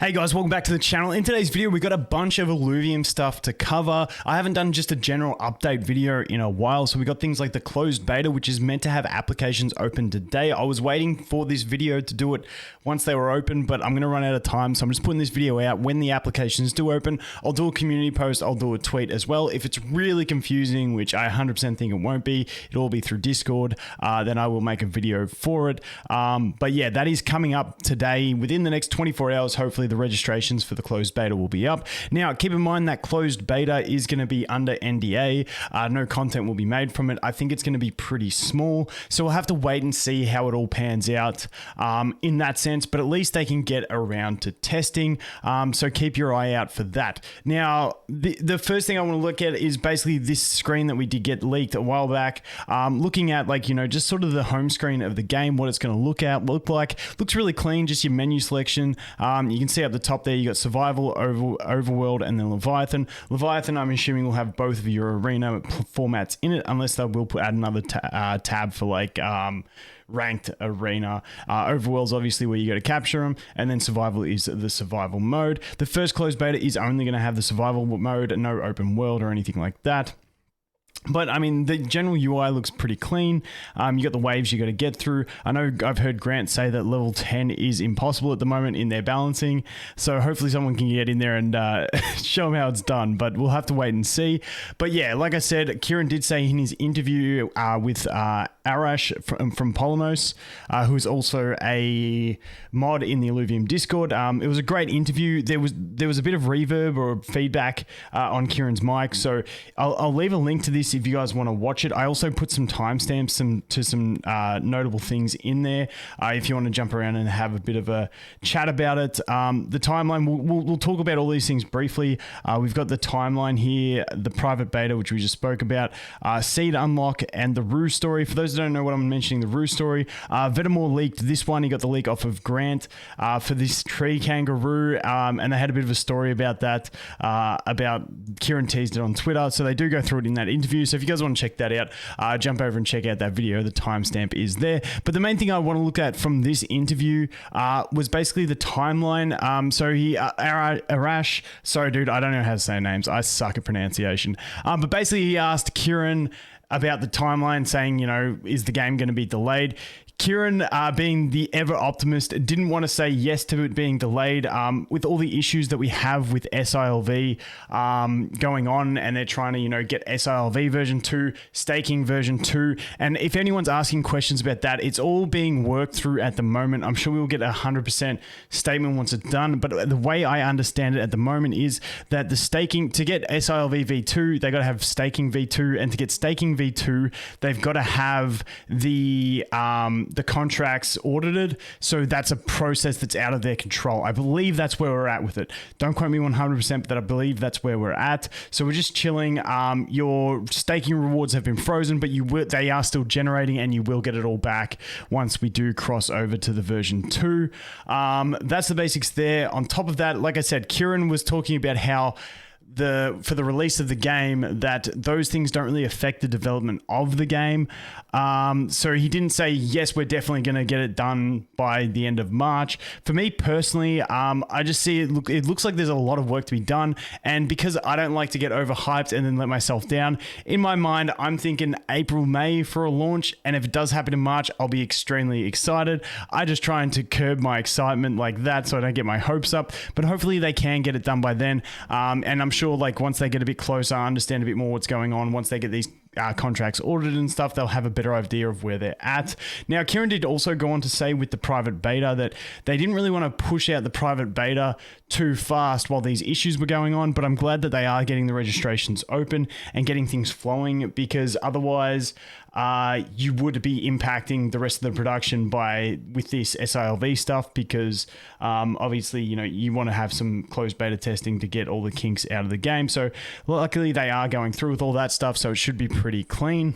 Hey guys, welcome back to the channel. In today's video, we got a bunch of Illuvium stuff to cover. I haven't done just a general update video in a while, so we got things like the closed beta, which is meant to have applications open today. I was waiting for this video to do it once they were open, but I'm gonna run out of time, so I'm just putting this video out when the applications do open. I'll do a community post, I'll do a tweet as well. If it's really confusing, which I 100% think it won't be, it'll all be through Discord, then I will make a video for it. But yeah, that is coming up today. Within the next 24 hours, hopefully the registrations for the closed beta will be up. Now, keep in mind that closed beta is going to be under NDA. No content will be made from it. I think it's going to be pretty small, so we'll have to wait and see how it all pans out in that sense, but at least they can get around to testing, so keep your eye out for that. Now, the first thing I want to look at is basically this screen that we did get leaked a while back, looking at, like, you know, just sort of the home screen of the game, what it's going to look like. Looks really clean, just your menu selection. You can see up the top there, you got survival, overworld, and then Leviathan. Leviathan, I'm assuming, will have both of your arena formats in it, unless they will add another tab for like ranked arena. Overworld's obviously where you go to capture them, and then survival is the survival mode. The first closed beta is only going to have the survival mode, no open world or anything like that. But I mean, the general UI looks pretty clean. You got the waves you got to get through. I know I've heard Grant say that level 10 is impossible at the moment in their balancing. So hopefully someone can get in there and show them how it's done, but we'll have to wait and see. But yeah, like I said, Kieran did say in his interview with Arash from Polymos, who is also a mod in the Illuvium Discord. It was a great interview. There was a bit of reverb or feedback on Kieran's mic. So I'll leave a link to this if you guys want to watch it. I also put some timestamps to some notable things in there if you want to jump around and have a bit of a chat about it. The timeline, we'll talk about all these things briefly. We've got the timeline here, the private beta, which we just spoke about, seed unlock, and the Rue story. For those that don't know what I'm mentioning, the Rue story, Vetemore leaked this one. He got the leak off of Grant for this tree kangaroo, and they had a bit of a story about that, about Kieran teased it on Twitter, so they do go through it in that interview. So if you guys want to check that out, jump over and check out that video. The timestamp is there. But the main thing I want to look at from this interview was basically the timeline. So he, Arash, sorry dude, I don't know how to say names. I suck at pronunciation. But basically he asked Kieran about the timeline, saying, you know, is the game going to be delayed? Kieran, being the ever optimist, didn't want to say yes to it being delayed with all the issues that we have with SILV going on, and they're trying to, you know, get SILV version 2, staking version 2. And if anyone's asking questions about that, it's all being worked through at the moment. I'm sure we will get a 100% statement once it's done. But the way I understand it at the moment is that the staking, to get SILV V2, they got to have staking V2, and to get staking V2, they've got to have the contracts audited. So that's a process that's out of their control. I believe that's where we're at with it. Don't quote me 100%, but I believe that's where we're at. So we're just chilling. Your staking rewards have been frozen, but they are still generating, and you will get it all back once we do cross over to the version 2. That's the basics there. On top of that, like I said, Kieran was talking about how for the release of the game, that those things don't really affect the development of the game. So he didn't say, yes, we're definitely going to get it done by the end of March. For me personally, I just see it looks like there's a lot of work to be done. And because I don't like to get overhyped and then let myself down, in my mind, I'm thinking April, May for a launch. And if it does happen in March, I'll be extremely excited. I just trying to curb my excitement like that so I don't get my hopes up. But hopefully they can get it done by then. And I'm sure, like, once they get a bit closer, understand a bit more what's going on, once they get these contracts audited and stuff, they'll have a better idea of where they're at. Now, Kieran did also go on to say with the private beta that they didn't really want to push out the private beta too fast while these issues were going on, but I'm glad that they are getting the registrations open and getting things flowing, because otherwise you would be impacting the rest of the production with this SILV stuff, because obviously, you know, you want to have some closed beta testing to get all the kinks out of the game. So luckily they are going through with all that stuff, so it should be pretty clean.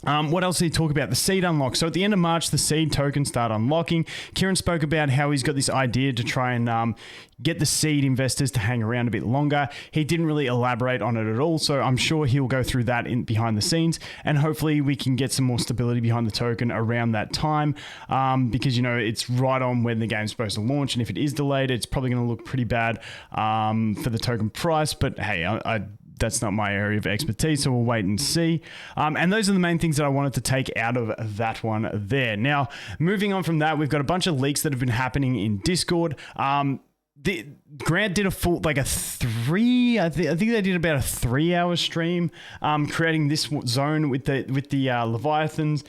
What else did he talk about? The seed unlock. So at the end of March, the seed tokens start unlocking. Kieran spoke about how he's got this idea to try and get the seed investors to hang around a bit longer. He didn't really elaborate on it at all, so I'm sure he'll go through that behind the scenes, and hopefully we can get some more stability behind the token around that time, because, you know, it's right on when the game's supposed to launch, and if it is delayed, it's probably going to look pretty bad for the token price, but hey, that's not my area of expertise, so we'll wait and see. And those are the main things that I wanted to take out of that one there. Now, moving on from that, we've got a bunch of leaks that have been happening in Discord. Grant did a full, like a I think they did about a 3-hour stream, creating this zone with the Leviathans.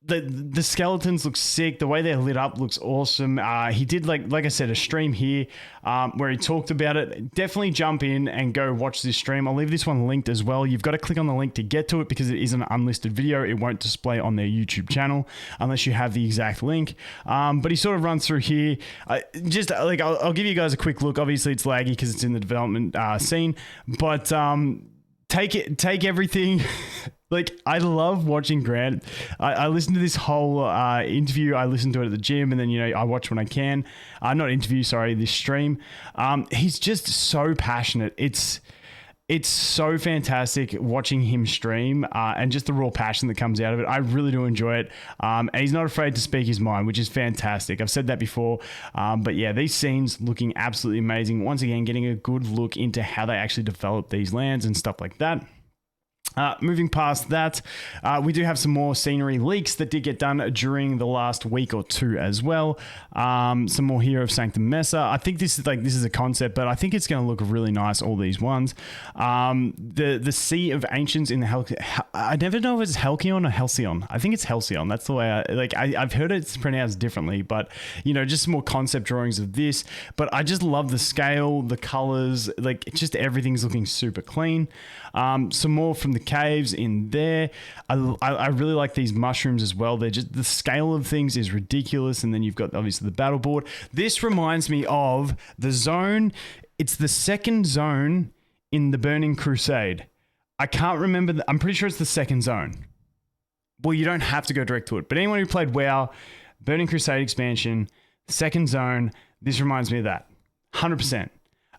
The skeletons look sick. The way they're lit up looks awesome. He did, like I said, a stream here where he talked about it. Definitely jump in and go watch this stream. I'll leave this one linked as well. You've got to click on the link to get to it because it is an unlisted video. It won't display on their YouTube channel unless you have the exact link. But he sort of runs through here. Just like I'll give you guys a quick look. Obviously, it's laggy because it's in the development scene, but take everything. Like, I love watching Grant. I listened to this whole interview. I listened to it at the gym, and then, you know, I watch when I can. Not interview, sorry, this stream. He's just so passionate. It's so fantastic watching him stream and just the raw passion that comes out of it. I really do enjoy it. And he's not afraid to speak his mind, which is fantastic. I've said that before. But yeah, these scenes looking absolutely amazing. Once again, getting a good look into how they actually develop these lands and stuff like that. Moving past that, we do have some more scenery leaks that did get done during the last week or two as well. Some more here of Sanctum Mesa. I think this is a concept, but I think it's going to look really nice, all these ones. The Sea of Ancients in the I never know if it's Halcyon or Halcyon. I think it's Halcyon. That's the way I've heard it's pronounced differently, but, you know, just some more concept drawings of this. But I just love the scale, the colors, like just everything's looking super clean. Some more from the caves in there. I really like these mushrooms as well. They're just, the scale of things is ridiculous. And then you've got obviously the battle board. This reminds me of the zone. It's the second zone in the Burning Crusade. I can't remember. I'm pretty sure it's the second zone. Well, you don't have to go direct to it, but anyone who played WoW, Burning Crusade expansion, second zone, this reminds me of that. 100%.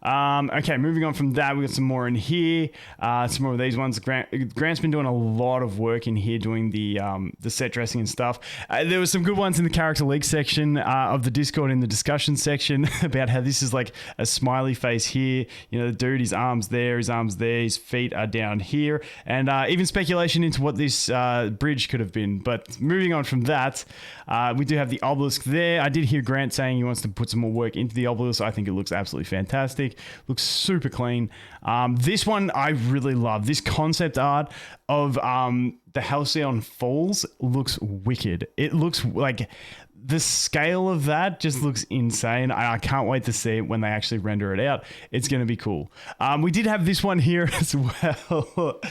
Okay, moving on from that, we got some more in here. Some more of these ones. Grant's been doing a lot of work in here doing the set dressing and stuff. There were some good ones in the character league section of the Discord, in the discussion section, about how this is like a smiley face here. You know, the dude, his arms there, his feet are down here, and even speculation into what this bridge could have been. But moving on from that, we do have the obelisk there. I did hear Grant saying he wants to put some more work into the obelisk. I think it looks absolutely fantastic. Looks super clean. This one I really love. This concept art of the Halcyon Falls looks wicked. It looks like the scale of that just looks insane. I can't wait to see it when they actually render it out. It's going to be cool. We did have this one here as well.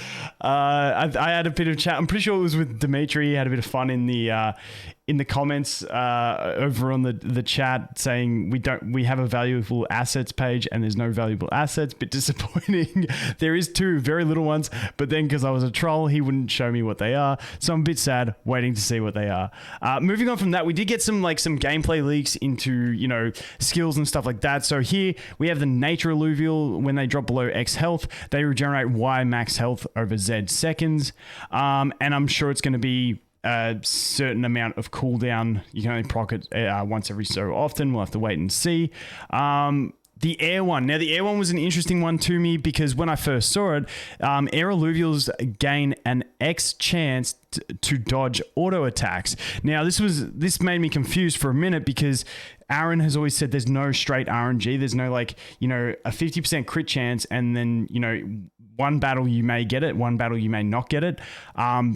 I had a bit of chat. I'm pretty sure it was with Dimitri. He had a bit of fun in the comments over on the chat, saying we have a valuable assets page and there's no valuable assets. Bit disappointing. There is two very little ones, but then because I was a troll, he wouldn't show me what they are. So I'm a bit sad, waiting to see what they are. Moving on from that, we did get some gameplay leaks into, you know, skills and stuff like that. So here we have the Nature Illuvial. When they drop below X health, they regenerate Y max health over Z seconds. And I'm sure it's going to be a certain amount of cooldown. You can only proc it once every so often. We'll have to wait and see. The air one. Now, the air one was an interesting one to me because when I first saw it, air alluvials gain an X chance to dodge auto attacks. Now, this made me confused for a minute because Aaron has always said there's no straight RNG. There's no, like, you know, a 50% crit chance, and then, you know, one battle you may get it, one battle you may not get it,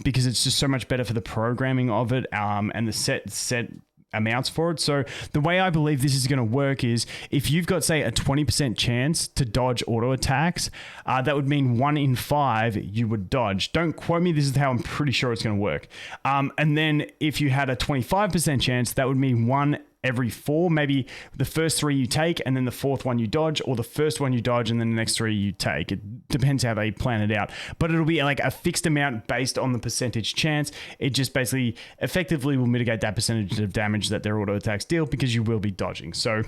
because it's just so much better for the programming of it, and the set amounts for it. So the way I believe this is going to work is if you've got, say, a 20% chance to dodge auto attacks, that would mean 1 in 5 you would dodge. Don't quote me, this is how I'm pretty sure it's going to work. And then if you had a 25% chance, that would mean 1 every 4. Maybe the first 3 you take and then the 4th one you dodge, or the first one you dodge and then the next 3 you take. It depends how they plan it out. But it'll be like a fixed amount based on the percentage chance. It just basically effectively will mitigate that percentage of damage that their auto attacks deal, because you will be dodging. So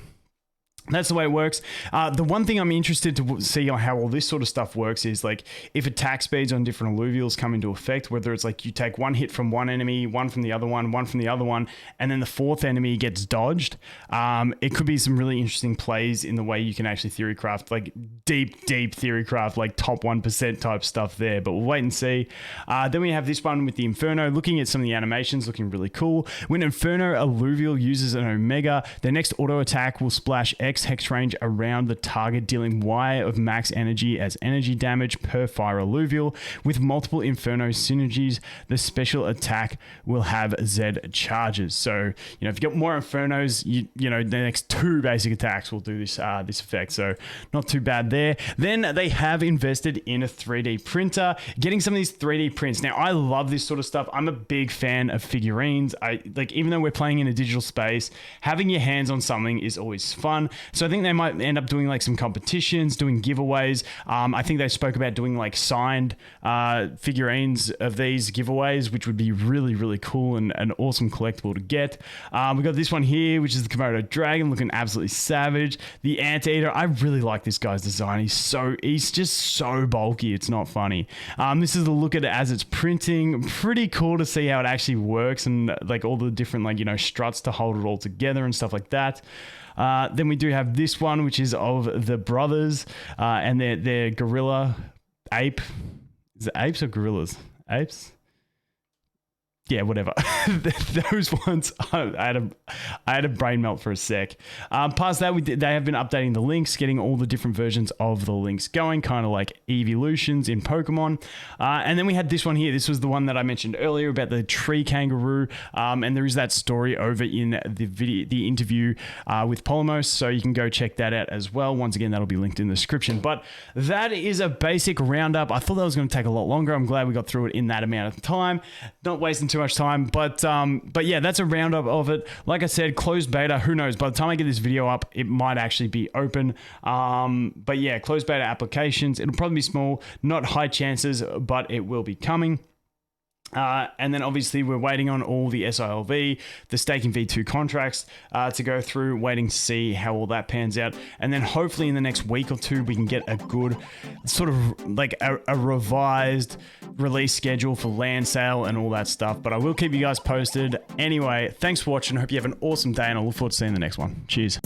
that's the way it works. The one thing I'm interested to see on how all this sort of stuff works is like if attack speeds on different alluvials come into effect, whether it's like you take 1 hit from one enemy, 1 from the other one from the other one, and then the 4th enemy gets dodged. It could be some really interesting plays in the way you can actually theory craft, like deep theory craft, like top 1% type stuff there, but we'll wait and see. Then we have this one with the Inferno. Looking at some of the animations, looking really cool. When Inferno alluvial uses an Omega, their next auto attack will splash X hex range around the target, dealing Y of max energy as energy damage per fire alluvial. With multiple Inferno synergies, the special attack will have Z charges. So, you know, if you got more Infernos, you know, the next 2 basic attacks will do this effect. So not too bad there. Then they have invested in a 3D printer, getting some of these 3D prints. Now, I love this sort of stuff. I'm a big fan of figurines. Even though we're playing in a digital space, having your hands on something is always fun. So I think they might end up doing like some competitions, doing giveaways. I think they spoke about doing like signed figurines of these giveaways, which would be really, really cool and an awesome collectible to get. We got this one here, which is the Komodo Dragon, looking absolutely savage. The Anteater, I really like this guy's design. He's just so bulky, it's not funny. This is a look at it as it's printing. Pretty cool to see how it actually works, and like all the different, like, you know, struts to hold it all together and stuff like that. Then we do have this one, which is of the brothers and their gorilla ape. Is it apes or gorillas? Apes? Yeah, whatever. Those ones, I had a brain melt for a sec. Past that, they have been updating the links, getting all the different versions of the links going, kind of like evolutions in Pokemon. And then we had this one here. This was the one that I mentioned earlier about the tree kangaroo. And there is that story over in the interview with Polymos, so you can go check that out as well. Once again, that'll be linked in the description. But that is a basic roundup. I thought that was going to take a lot longer. I'm glad we got through it in that amount of time. Not wasting too much time, but yeah, that's a roundup of it. Like I said, closed beta, who knows, by the time I get this video up, it might actually be open. But yeah, closed beta applications, it'll probably be small, not high chances, but it will be coming. And then obviously we're waiting on all the SILV, the staking V2 contracts to go through, waiting to see how all that pans out. And then hopefully in the next week or 2, we can get a good sort of like a revised release schedule for land sale and all that stuff. But I will keep you guys posted. Anyway, thanks for watching. I hope you have an awesome day, and I look forward to seeing the next one. Cheers.